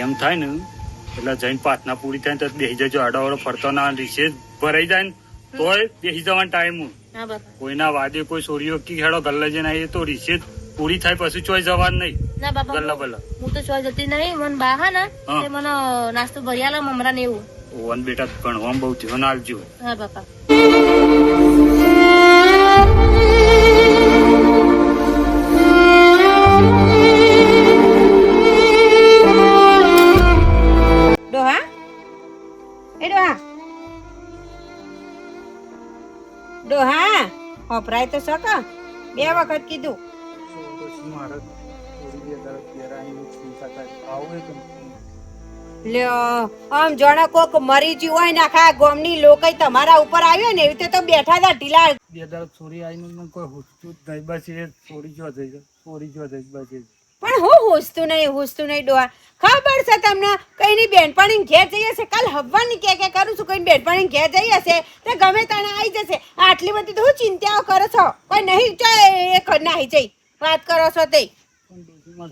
એમ થાય ને એટલે જઈને પ્રાર્થના પૂરી થાય તો બેસી જજો. આડાવાળો ફરતો ના રિસેસ ભરાઈ જાય ને તોય બેસી જવાનો ટાઈમ. કોઈના વાદે કોઈ સોરીઓ કી હેડો ગલ્લે જઈને આવીએ તો રિસેસ પૂરી થાય પછી ચોય જવાનું નહીં. ના બાપા ગલ્લા બલ્લા હું તો ચોય જતી નહીં. મને બા હા ને તે મને નાસ્તો ભરી આલે મમરા ને એવું. ઓન બેટા ભણવામાં બહુ ધ્યાન આપજો. હા બાપા. ડોહા એ ડોહા ડોહા હોપરાય તો શક 2 વખત કીધું. લ્યો આમ જાણે કોક મરી ગયું હોય ને આખા ગામની લોકો તમારા ઉપર આવ્યો ને એવી રીતે તો બેઠા હતા ઢીલા. 2 દાડા ચોરી આવીને કોઈ હુસતું જ નહીં. બસ એ ચોરી જો જઈ બસ. પણ હું હુસતું નહીં ડોહા. ખબર છે તમને કઈની બેનપણી ઘેર જઈ હશે કાલ હવાની કે કરું છું કઈ બેનપણી ઘેર જઈ હશે તો ગમે તાણે આવી જશે. આટલી બધી તો હું ચિંતાઓ કરો છો. કોઈ નહીં જાય એ નાહી જઈ વાત કરો છો તે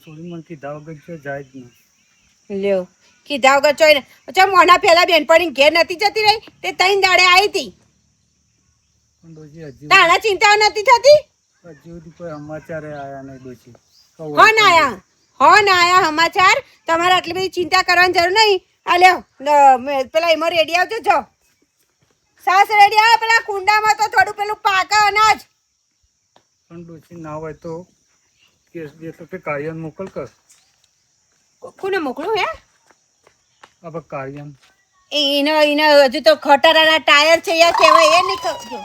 ચોરી મને કીધા વગર જાય જ નહીં. લ્યો કીધા વગર ચોઈ ને અચ્છા મોના પેલા બેનપણી ઘેર નથી જતી રહી તે 3 દાડે આવી હતી તાણા ચિંતાઓ નથી થતી. હજુ કોઈ સમાચાર આયા નહીં ડોશી. હોન આયા સમાચાર. તમારે આટલી બધી ચિંતા કરવાની જરૂર નહીં. આ લ્યો પેલા એમાં રેડી આવજો. જો સાસ રેડી આવે પેલા કુંડામાં તો થોડું પેલું પાકા અનાજ. પણ ડોશી ના હોય તો કેસ દે તો કે કાર્યન મોકલ કર. કોને મોકલું હે હવે કાર્યન એને હજુ તો ખટારાના ટાયર છે યા કહેવાય એ નહીં જો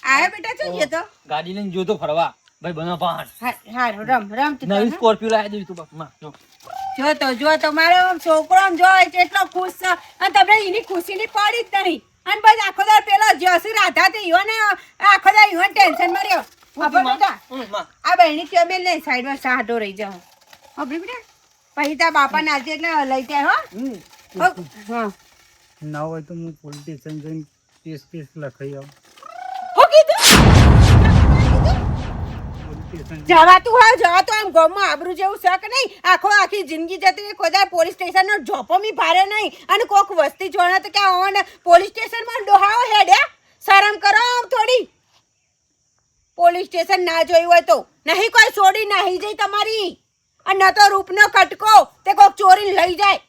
આયા બેટા જોઈએ તો ગાડી લઈને જોતો ફરવા ભાઈ બનો પાણ. હા રમ નવી સ્કોર્પિયો લાવી દઉં તું બાપમાં જો તો મારો છોકરો આમ જો એટલો ખુશ છે અને તમને એની ખુશીની પડી જ નહીં. અને બસ આખો દાર પેલો જસી રાધા તે ઈવોને આખો દાર ઈવોને ટેન્શન માં રહ્યો. આ બહેની કયો બેન ને સાઈડમાં સાડો રહી જાવ. હવે બેટા પછી તારા બાપા નાચે એટલે લઈ જાય. હા ના હોય તો હું પોલીસ સ્ટેશન જઈને કેસ લખાઈ આવું. જવાતું આમ ગામમાં આબરૂ જેવું શક નહીં. આખી જિંદગી જતી કોઈ પોલીસ સ્ટેશન નો જોપમી ભારે નહીં. અને કોક વસ્તી જોડે તો કે પોલીસ સ્ટેશન માં ડોહાઓ હેડ્યા. શરમ કરો થોડી. પોલીસ સ્ટેશન ના જોયું હોય તો નહીં કોઈ છોડી નહીં જઈ તમારી. અને ન તો રૂપનો કટકો તે કોક ચોરી લઈ જાય.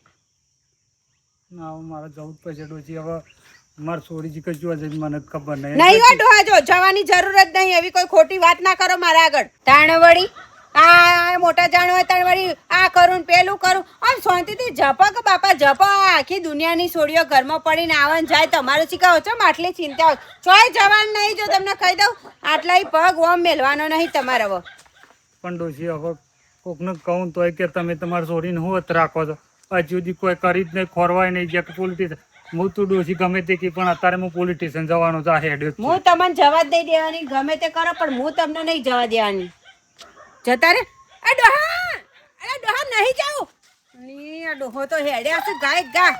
ના મારે જવું જ પડશે ડોશી. હવે મારે ચોરી જી કઈ જોવા જઈ મને ખબર નહીં. નહીં હો ડોહા જો જવાની જરૂર જ નહીં. એવી કોઈ ખોટી વાત ના કરો મારા આગળ. તાણવડી આ મોટા જાણ હોય તાણવડી આ કરું ને પેલું કરું. આમ શાંતિથી જપો કે બાપા જપો. આખી દુનિયાની છોડીઓ ઘરમાં પડીને આવન જાય તમારું શીખાવો છો. આટલી ચિંતા ચોય જવાનું નહીં. જો તમને કહી દઉં આટલાય પગ ઓમ મેલવાનો નહીં તમારે. હવે પણ ડોશી હવે કોકને કહું તોય કે તમે તમારે છોડીને હું જ રાખો છો. હજુ સુધી કોઈ કરી જ નહીં ખોરવાય નહીં જે પોલીસ હું તું ડોશી ગમે તે કી પણ અત્યારે હું પોલીસ સ્ટેશન જવાનો છે. હું તમને જવા દઈ દેવાની ગમે તે કરો પણ હું તમને નહીં જવા દેવાની. જતા રે ડોહા નહીં જાઉં. આ ડોહો તો હેડ્યા છે ગાય ગા.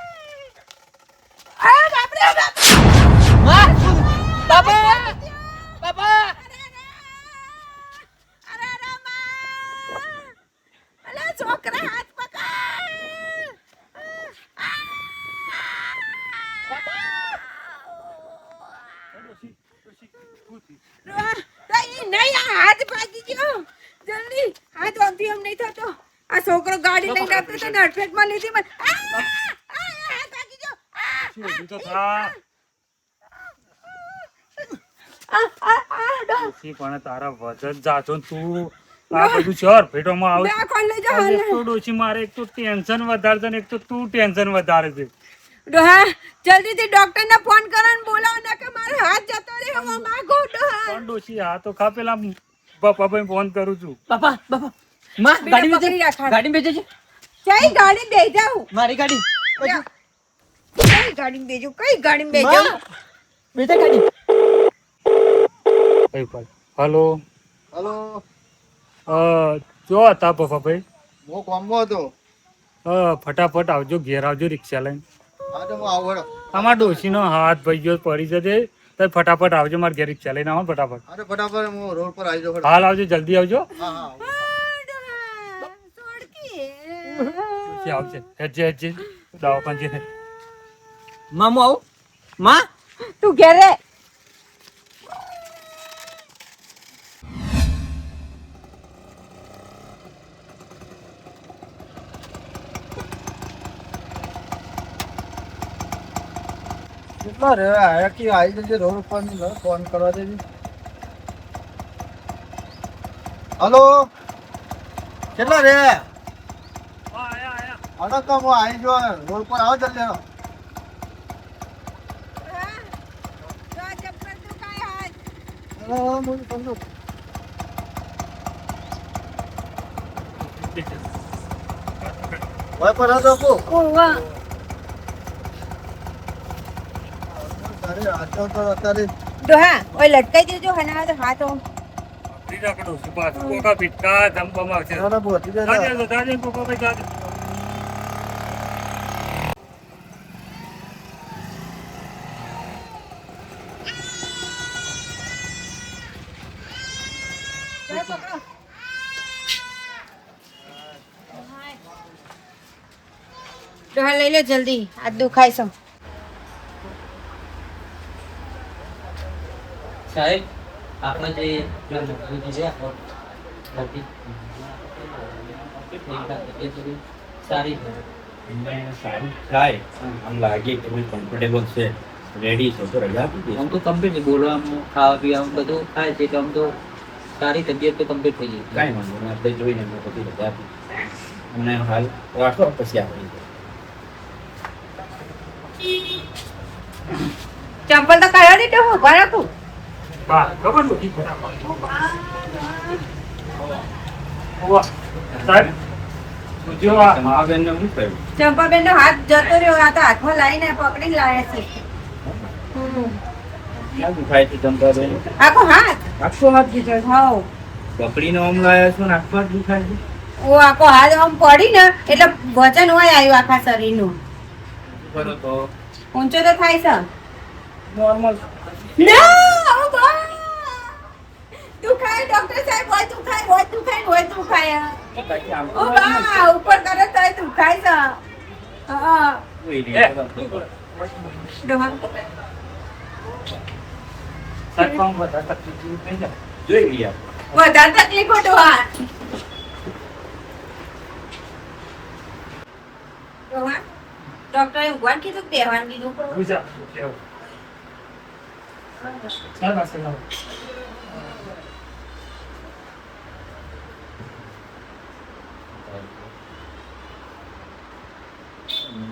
બાપા છોકરા હાથ હાથ ભાગી ગયો. જલ્દી હાથ વાંધી એમ નહીં થતો. આ છોકરો ગાડી લઈને આવતો તો નડફેટમાં લીધી મને. હાથ ભાગી ગયો. પણ તારા વજન જાજો તું આ બધું શોર ભેટોમાં આવે. ડોશી મારે એક તો ટેન્શન વધારે છે ને એક તો તું ટેન્શન વધારે છે. ડોહા જલ્દીથી ડોક્ટર ને ફોન કરો ને બોલાવો ને કે મારો હાથ જતો રહ્યો. હવે માગો ડોહા. પણ ડોશી આ તો ખા પેલા પપ્પા ભાઈ ફોન કરું છું. બાપા માં ગાડી બેજે છે. કઈ ગાડી બે જાઉં મારી ગાડી કઈ ગાડી બેજો કઈ ગાડી બે જાઉં બેટા ગાડી. હેલો જો હતા પપ્પા ભાઈ હું કોમમાં હતો. ફટાફટ આવજો ઘેર આવજો રિક્ષા લઈને. હા તો હું આવું. અમારા ડોશીનો હાથ ભાઈ ગયો પડી જશે તો ફટાફટ આવજો મારે ઘેર રિક્ષા લઈને આવો ફટાફટ. અરે ફટાફટ હું રોડ પર આવી જાઉં. હાલ આવજો જલ્દી આવજો. હા આવશે હેજે હેજે દવાખાને જઈને માં હું આવું માં તું ઘેરે કેટલા રે આયા કે આવી જજે રોડ ઉપર ની ઘર ફોન કરવા દેવી. હલો કેટલા રે અડકા હું આવી જો રોડ પર આવો જલ્દી આવો. હું સમજો ભાઈ પર હતો કો અરે આટલો તો અત્યારે ડોહા ઓય લટકાઈ દેજો હના તો હાથ રાખડો સુપાસ કોકા પીટકા ધમપમાં છે તારા બોટી દે દાદા કોકા ભાઈ દાદા ડોહા લઈ લો જલ્દી આ દુખાય છે સાહેબ આપણે જે મજબૂતી છે સારી છે સારું થાય આમ લાગે કે ભાઈ કમ્ફર્ટેબલ છે રેડી છો તો રજા આપી દે. આમ તો કમ્પ્લીટ બોલવામાં ખાવા પીવાનું બધું થાય છે તો આમ તો સારી તબિયત તો કમ્પ્લીટ થઈ ગઈ. કાંઈ વાંધો નહીં આપણે જોઈને એમને બધી રજા આપી અમને હાલ રાખો પછી આપણે ચંપલ તો કાઢો ને ડોહા ઉભા રાખું બા ખબર નથી સાહેબ જો આ બેનને શું થયું? ચંપાબેન નો હાથ જતો રહ્યો આ તો હાથમાં લાવીને પકડીને લાવ્યા છે ક્યાં દુખાય છે ચંપાબેન? આખો હાથ આખો હાથ દુખાય છે? હાઉ પકડીને આમ લાયા છો ને આખો હાથ દુખાય છે? ઓ આખો હાથ આમ પડી ને એટલે વજન હોય આવ્યું આખા શરીરનું બરો તો ઊંચો તો થાય છે નોર્મલ ના ઓ બા દુખાય ડોક્ટર સાહેબ હોય દુખાય ઓ બા ઉપર કરે તો દુખાય છે હા ડોહા સાહેબ કામ બધા તકલીફ થઈ જાય જોઈ ગયા વધારે તકલીફ હો ડોહા ડોહા ડોક્ટરે ઊંઘવાનું કીધું બેહવાનું કીધું ગુજા સાહેબ આ સેલા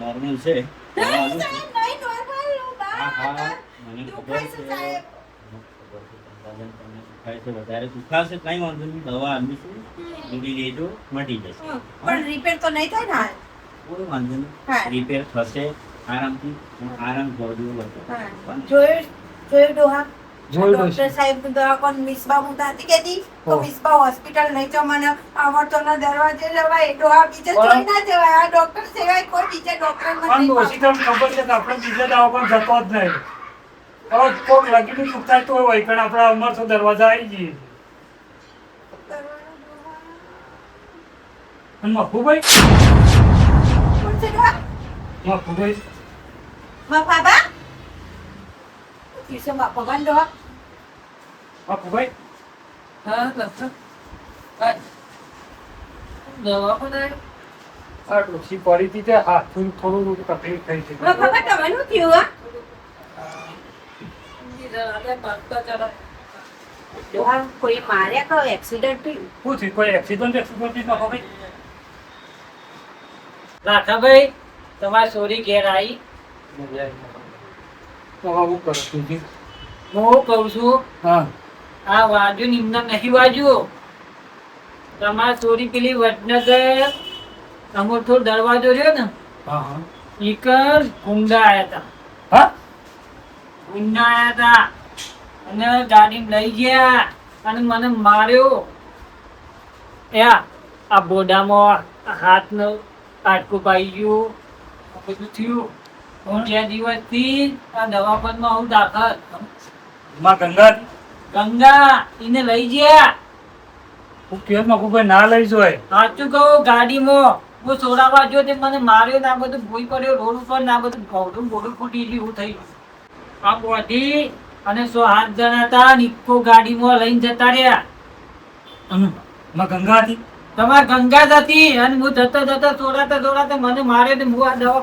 નોર્મલ છે નહીં નોર્મલ હા હા મને ખબર દુખાય છે છે સાહેબ તમને દુખાય છે વધારે દુખાશે કઈ વાંધો નહીં દવા આપીશું દૂરી લેજો મટી જશે પણ રિપેર તો નહીં થાય ને હાલ કોઈ વાંધો હા. નહીં રિપેર થશે આરામથી આરામ કરજો બધું જોયું ડોહા જોયું ડોક્ટર સાહેબ દવાખાન મિસબા હું ત્યાંથી કહેતી તો મિસબા હોસ્પિટલ નહીં તો મને આવડતો ના દરવાજે જવાય ડોહા બીજે જોઈ ના જવાય આ ડોક્ટર સિવાય કોઈ બીજા ડોક્ટર પણ ડોશી તમને ખબર છે કે આપણે બીજા દવાખાને જતો જ નહીં હવે કોક લગીનું ચૂકતા તો હોય પણ આપણા અમર તો દરવાજા આવી જઈએ અને મફુભાઈ મફુભાઈ બાબા કિસે બાપા બંધ ડોહા મફુભાઈ હા ડોક્ટર દવા પણ આ ડોશી પડી હતી તે હાથનું થોડું તકલીફ થઈ છે બાબા તમે શું થયું આ ડોહા કોઈ માર્યા કે એક્સિડન્ટ થયું શું થયું કોઈ એક્સિડન્ટ એક્સિડન્ટ ન હોય રાઠાભાઈ તમારી સોરી ઘેર આવી હું કરું છું હું કહું છું હા આ વાજુ નિમ્ન નહીં વાજુ તમારી સોરી પેલી વડનગર અમોઠો દરવાજો રહ્યો ને હા હા ઈકર ગુંડા આયા હતા હા ગુંડા આયા હતા અને ગાડી લઈ ગયા અને મને માર્યો આ બોડામાં હાથનો આટકું પાઈ ગયું આ બધું થયું હું 2 દિવસથી આ દવાખાનામાં હું દાખલ માં ગંગા ગંગા એને લઈ ગયા હું કેસ માં કોઈ ના લઈ જોય સાચું કહું ગાડીમાં હું સોડાવા ગયો તે મને માર્યો ના બધું ભૂઈ પડ્યો રોડ ઉપર ના બધું ઘોડું બોડું ફૂટી ગયું એવું થઈ ગયું આ બોધી અને 7 જણા હતા નિક્કો ગાડીમાં લઈને જતા રહ્યા માં ગંગા હતી તમાર ગંગા જ હતી અને હું જતો દોડાતા મને માર્યો ને હું આ દવા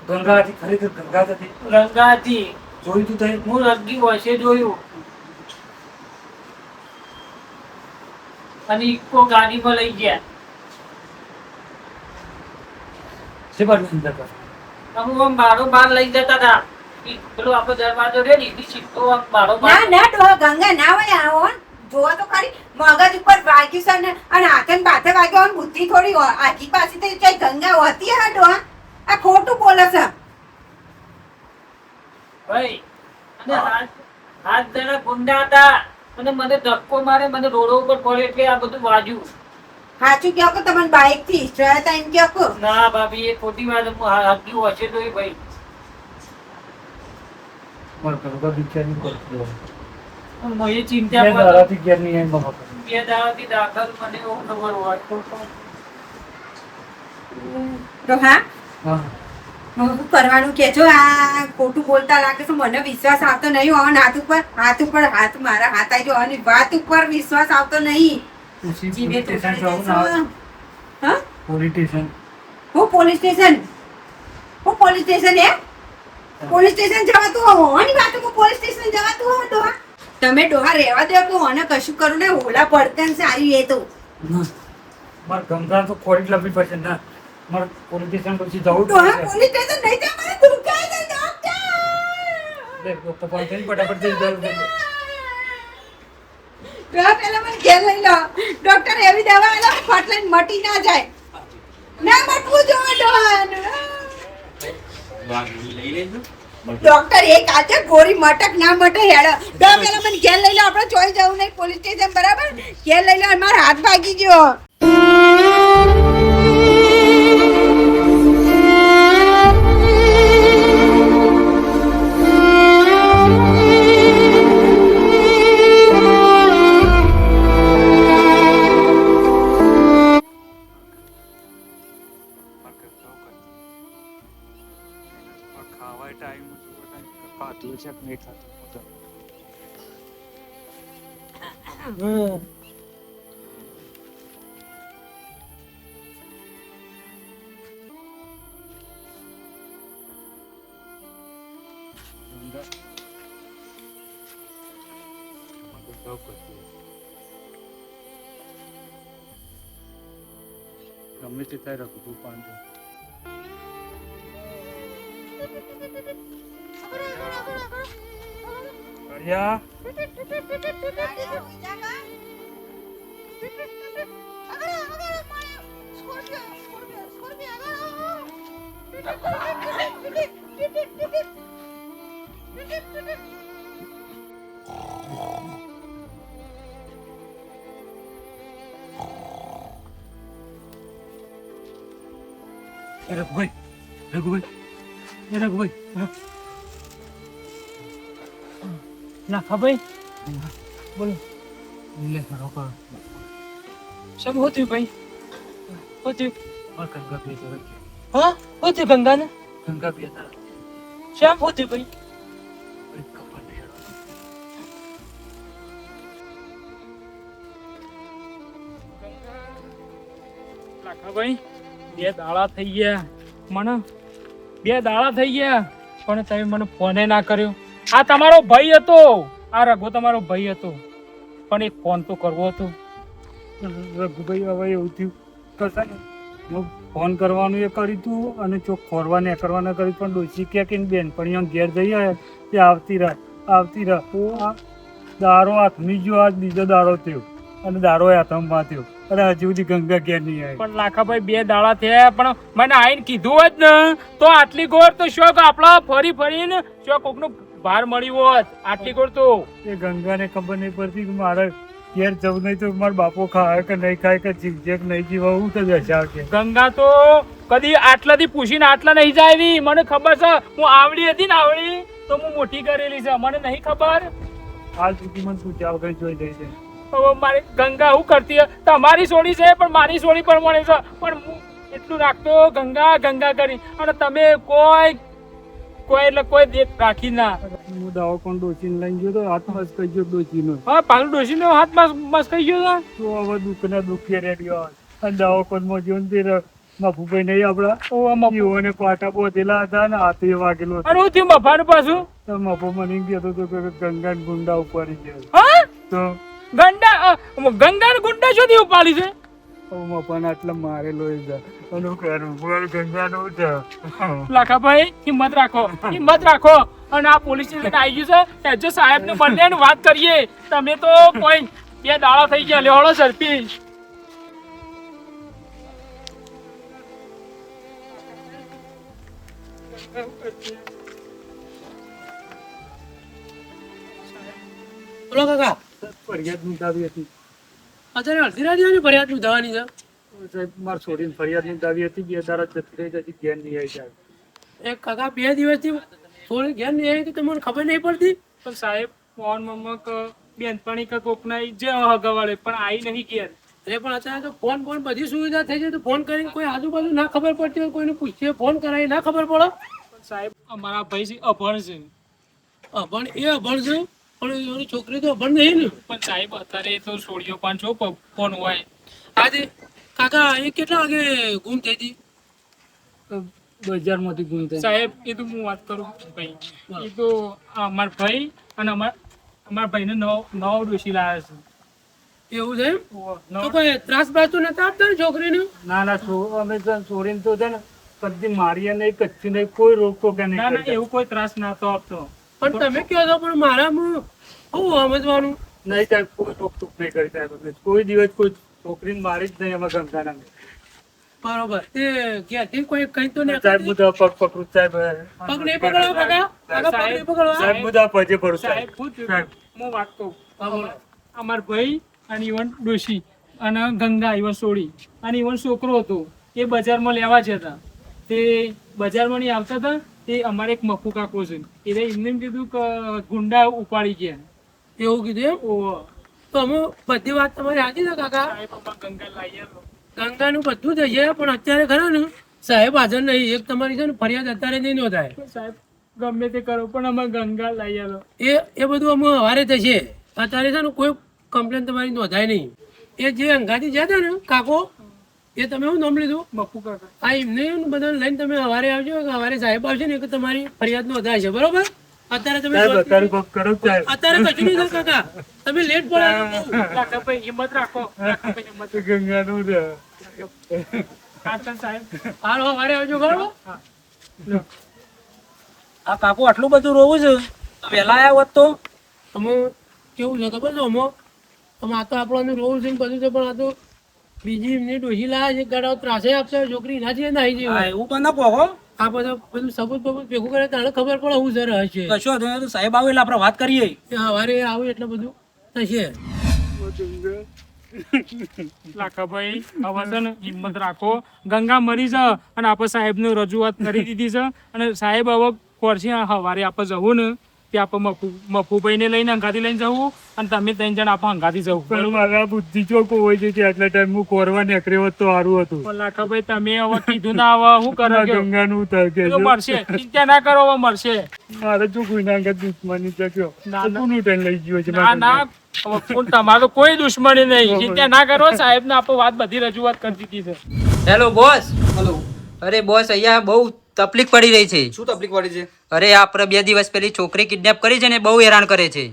ગંગા હતી ખરેખર ગંગા જ હતી ગંગા હતી જોયું તું તઈ હું રગી વસે જોયું અને ઇકો ગાડીમાં લઈ ગયા છે બાજુ અંદર કર અમુક આમ બારો બાર લઈ જતા હતા પેલો આપણો દરવાજો રે ને એની સીધો આમ બારો બાર ના ના ડોહા ગંગા ના હોય આવો જોવા તો ખરી મગજ ઉપર વાગ્યું છે ને અને હાથે ને બાથે વાગ્યો અને બુદ્ધિ થોડી આખી પાછી તો કઈ ગંગા હોતી હા ડોહા આ ખોટું બોલે છે ભાઈ અને હાથ જણા ગુંડા હતા અને મને ધક્કો મારે મને રોડો ઉપર પડે એટલે આ બધું વાજ્યું સાચું કહો કે તમને બાઇક થી હિસ્ટ્રી હતા એમ કહો ના ભાભી એ ખોટી વાત હું હાગ્યું હશે તો એ ભાઈ માર ગંગા બિચારી કરતો મને ચિંતા બે દાડાથી ઘેર નહીં આવી બાપા બે દાડાથી દાખલ મને એવું ખબર હોય ડોહા હા શું કરવાનું કેજો આ ખોટું બોલતા લાગે છે મને વિશ્વાસ આવતો નહીં હવે હાથ મારા હાથ આવી ગયો અને વાત ઉપર વિશ્વાસ આવતો નહીં ઉસી જીવે તો સ્ટેશન કરી જાવ ના દેશો. હા પોલીસ સ્ટેશન હું પોલીસ સ્ટેશન પોલીસ સ્ટેશન જવાતું હોવાની વાત પોલીસ સ્ટેશન જવાતું હોય ડોહા તમે ડોહા રહેવા દો કે મને કશું કરું ને ઓલા પડકન સારી એ તો માર ગંગા તો ખોરી લપી પડશે ના માર પોલીસ સ્ટેશન પછી જવું ડોહા પોલીસ સ્ટેશન નહીં જા મને દુખાય છે ડોક્ટર દેખ તો પણ જઈને ફટાફટ જઈ જવું ડોહા પેલા મને ઘેર લઈ લો ડોક્ટર એવી દવા આલો ફટ લઈને મટી ના જાય ના મટવું જોઈએ ડોહા વાગી લઈ લેજો ડોક્ટર એક આજે ગોરી મટક ના મટે હેડો ડોહા પેલા મને ઘેર લઈ લો આપણે ચોઈ જવું નહીં પોલીસ સ્ટેશન બરાબર ઘેર લઈ લો મારો હાથ ભાગી ગયો ખાવા ટાઈમ ખાતું છે કે નહીં ખાતું ગમે તે થાય રાખું તું પાંચ કરિયા રઘુભાઈ ના ખબર બોલો લે ખરો કર શું હોતું ભાઈ હોતું માર ગંગા બે તરફ હા હોતું ગંગા ને ગંગા બે તરફ શ્યામ હોતું ભાઈ ખબર નહીં લાખાભાઈ બે દાડા થઈ ગયા મને બે દાડા થઈ ગયા પણ તમે મને ફોને ના કર્યો આ તમારો ભાઈ હતો આ રઘુ તમારો ભાઈ હતો પણ એક ફોન તો કરવો હતો રઘુભાઈ હવે એવું થયું કશા ને હું ફોન કરવાનું એ કર્યું તું અને ચોક ખોરવાને કરવાના કર્યું પણ ડોસી કે બેન પણ અહીંયા ઘેર જઈ આવ્યા તે આવતી રાત તો આ દારો હાથમી ગયો આજ બીજો દારો થયો અને દારો હાથમાં થયો અને હજી સુધી ગંગા ઘેર નહીં આવી પણ લાખાભાઈ બે દાડા થયા પણ મને આઈને કીધું હોત ને તો આટલી ગોળ તો શોક આપણા ફરીને શોક કોકનું ભાર મળ્યું હોત આટલી ગોળ તો એ ગંગાને ખબર નહીં પડતી કે મારે ઘેર જવું નહીં તો મારો બાપો ખાય કે નહીં ખાય કે જીવજે કે નહીં જીવા હું તો દશા કે ગંગા તો કદી આટલાથી પૂછીને આટલા નહીં જાય મને ખબર છે હું આવડી હતી ને આવડી તો હું મોટી કરેલી છે મને નહીં ખબર હાલ સુધી મને પૂછ્યા વગર જોઈ જાય છે હવે મારી ગંગા હું કરતી તમારી સોડી છે પણ મારી સોડી પણ મળે છે પણ એટલું રાખતો ગંગા ગંગા કરી અને તમે કોઈ દેખ રાખી ના. હું દવાખાને ડોસીને લઈને ગયો તો હાથ મસ્ત કહી ગયો ડોસીનો. હા પાલું ડોસી નો હાથ મસ્ત થઈ ગયો હતા. તો હવે દુઃખના દુઃખે રેડ્યો અને દવાખાનમાં ગયો ને તે મફુભાઈ નહીં આપડા જીવોને પાટા પોતેલા હતા ને હાથે વાગેલો હતો. અને હું થયું મફાનું પાછું તો મફો મને કહેતો હતો કે ગંગા ગુંડા ઉપાડી ગયા. હા તો ગંગા ગુંડા સુધી ઉપાડી છે. મફાને આટલા મારેલો ગંગાનું છે. લાખાભાઈ હિંમત રાખો અને આ પોલીસ સ્ટેશન આવી ગયું છે એજો સાહેબ ને બંને વાત કરીએ. તમે તો કોઈ 2 દાડા થઈ ગયા લેવાડો સરપી. બોલો કાકા ફરિયાદ નોંધાવી હતી. અત્યારે અડધી રાત ફરિયાદ નોંધાવાની છે. સાહેબ મારે છોડીને ફરિયાદ નોંધાવી હતી. 2 દાડા જતી રહી હતી ઘેર નહીં આવી સાહેબ. એ કાકા 2 દિવસથી થોડી ઘેર નહીં આવી તો તમને ખબર નહીં પડતી. પણ સાહેબ ફોન મમ્મક બેનપણી કે કોક ના જે હગાવાળે પણ આવી નહીં ઘેર. એટલે પણ અત્યારે તો ફોન બધી સુવિધા થઈ જાય તો ફોન કરીને કોઈ આજુબાજુ ના ખબર પડતી હોય કોઈને પૂછીએ ફોન કરાવી ના ખબર પડે. પણ સાહેબ અમારા ભાઈ છે અભણ છે. અભણ એ અભણ છે પણ એની છોકરી તો અભણ નહીં ને. પણ સાહેબ અત્યારે તો છોડીઓ 5 ફોન હોય. આજે કાકા એ કેટલા વાગે ગુમ થઈ હતી? બજારમાંથી ગુમ થઈ. સાહેબ એ તો હું વાત કરું ભાઈ. એ તો અમાર ભાઈ અને અમારા ભાઈને નવો ડોશી લાવ્યા છે. એવું છે તો કોઈ ત્રાસ બાસ તો નતા આપતા ને છોકરીને? ના અમે છોડીને તો છે ને કદી મારીએ નહીં કચ્છી નહીં કોઈ રોકતો કે નહીં. ના એવું કોઈ ત્રાસ નાતો આપતો. પણ તમે કહો છો પણ મારામાં હું સમજવાનું નહીં સાહેબ કોઈ રોકટોક નહીં કરી સાહેબ. કોઈ દિવસ કોઈ છોકરીને મારી જ નહીં અમે ગમતા. બરોબર તે ક્યાંથી કોઈ કઈ તો નહીં સાહેબ બધા પગ પકડું સાહેબ. પગ નહીં પકડવા કાકા કાકા પગ નહીં પકડવા સાહેબ બધા પજે પડું સાહેબ સાહેબ. હું વાત કહું અમાર ભાઈ અને ઈવન ડોશી અને ગંગા ઈવન સોડી અને ઈવન છોકરો હતો એ બજારમાં લેવા જતા. તે બજારમાં નહીં આવતા હતા. તે અમારે એક મફુ કાકો છે એટલે એમને એમ કીધું કે ગુંડા ઉપાડી ગયા. એવું કીધું એમ? તો અમે બધી વાત તમારી સાચી છે કાકા. ગંગા લાવી ગંગાનું બધું થઈ જાય પણ અત્યારે ખરા ને સાહેબ હાજર નહીં. એક તમારી છે ને ફરિયાદ અત્યારે નહીં નોંધાય. સાહેબ ગમે તે કરો પણ અમે ગંગા લાવી આલો. એ બધું અમે સવારે થશે. અત્યારે છે ને કોઈ કમ્પ્લેન તમારી નોંધાય નહીં. એ જે અંગાથી જ્યાં હતા ને કાકો એ તમે શું નામ લીધું? મફુ કાકા. આ એમને બધા લઈને તમે સવારે આવજો કે સવારે સાહેબ આવશે ને કે તમારી ફરિયાદ નોંધાય છે. બરોબર? અત્યારે તમે અત્યારે કશું નહીં થાય કાકા. તમે લેટ પડે. ભાઈ હિંમત રાખો. ગંગાનું છે. સાહેબ હાલો સવારે આવજો. બરોબર? આ કાકુ આટલું બધું રોવું છે પેલા આવ્યા હોત તો અમે કેવું છે ખબર છે અમે આ તો આપણને રોવું છે ને બધું છે પણ આ તો બીજી એમની ડોસી લાયા છે ગાડા ત્રાસે આપશે છોકરી ના છે નાઈ છે. એવું તો ના પોગો આ બધું સબૂત ભેગું કરે તારે ખબર પડે હું સર હશે. કશો વાંધો નહીં. સાહેબ આવે એટલે આપણે વાત કરીએ. સવારે આવું એટલે બધું થશે. લાખાભાઈ હવે છે ને હિંમત રાખો. ગંગા મરી છે અને આપણે સાહેબ ને રજૂઆત કરી દીધી છે અને સાહેબ હવે ખોરશી સવારે આપણે જવું ને તે આપણે મફુભાઈ ને લઈને અંગાથી લઈને જવું અને તમે 3 જણ આપણે અંગાથી જવું. પણ મારા બુદ્ધિ ચોખ્ખો હોય છે કે આટલા ટાઈમ હું કોરવા નીકળ્યો હોત તો સારું હતું. પણ લાખાભાઈ તમે હવે કીધું ના હવે શું કરો છો? ગંગાનું થાય તો મળશે. ચિંતા ના કરો હવે મળશે. મારે જો કોઈ ના દુશ્મની ચક્યો કોનું ટેન લઈ ગયો છે. ના ના હવે કોણ તમારો કોઈ દુશ્મની નહીં. ચિંતા ના કરો. સાહેબ ને આપણે વાત બધી રજૂઆત કરી દીધી છે. Hello boss. હેલો. અરે બોસ અહીંયા બહુ તકલીફ પડી રહી છે. શું તકલીફ પડી છે? અરે આપણે 2 દિવસ પહેલી છોકરી કિડનેપ કરી છે ને બહુ હેરાન કરે છે.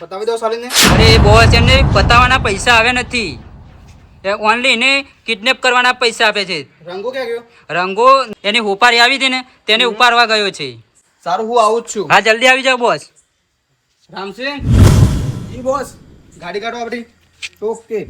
બતાવી દો સાલીને. અરે બોસ એમને બતાવવાના પૈસા આવ્યા નથી. ઓનલી એને કિડનેપ કરવાના પૈસા આપે છે. રંગો ક્યાં ગયો? રંગો એની હોપારી આવી હતી ને તેને ઉપાડવા ગયો છે. સારું હું આવું જ છું. હા જલ્દી આવી જાઓ બોસ. રામસિંહ. જી બોસ. ગાડી કાઢો આપણી. ઓકે.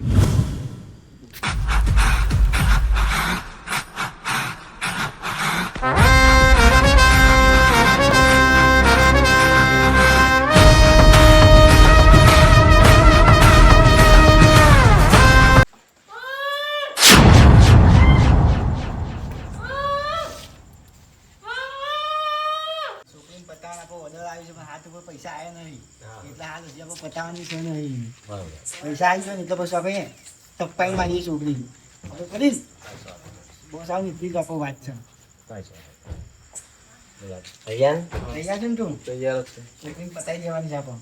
પૈસા આવ્યા નહીં એટલે હાલ હજી આપણે પતાવવાની છે નહીં. પૈસા આવી જાય ને એટલે પછી આપણે તપાઈ મારીએ છોકરી આપણે કરીશ બોસ આવું નીકળી ગયો વાત છે તૈયાર તૈયાર છે ને તું તૈયાર જ છે ચેકિંગ પતાવી દેવાની છે આપો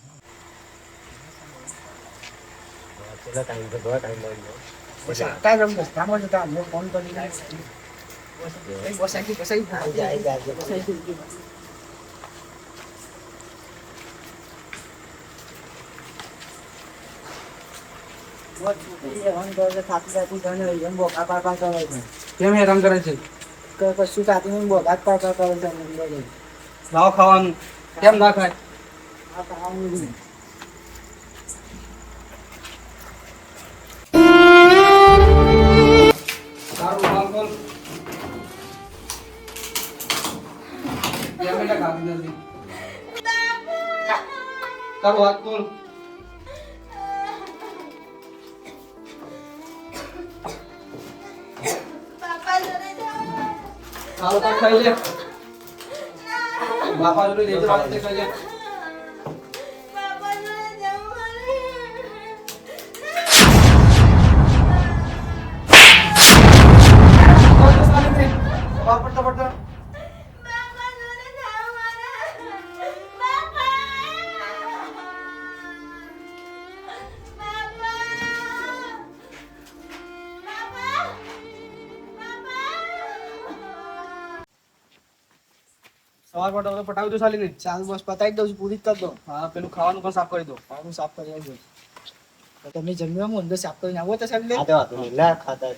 કેટલા ટાઈમ છે ઘણા ટાઈમ લાગી ગયો બસ આટલા જ રસ્તામાં જ હતા અમને ફોન કરી બોસ આખી કસાઈ કેમ હેરાન કરે છે કશું કાતી બોગાત પાકા કરે છે લાવો ખાવાનું કેમ ના ખાય સારું હાલ બોલ બે મિનિટ કાપી દે તારું હાથ બોલ હાલો તો ખાઈ લે બાપા જોડે જઈ તો ખાઈ લે પડતા પડતા સવાર પડતા પટાવી દો ચાલીને ચાલ બસ પતાવી દઉં છું પૂરી જ કરી દો હા પેલું ખાવાનું પણ સાફ કરી દો ખાવાનું સાફ કરી આવજો તમે જમ્યો અંદર સાફ કરીને આવો તો સાહેબ લે ખાતા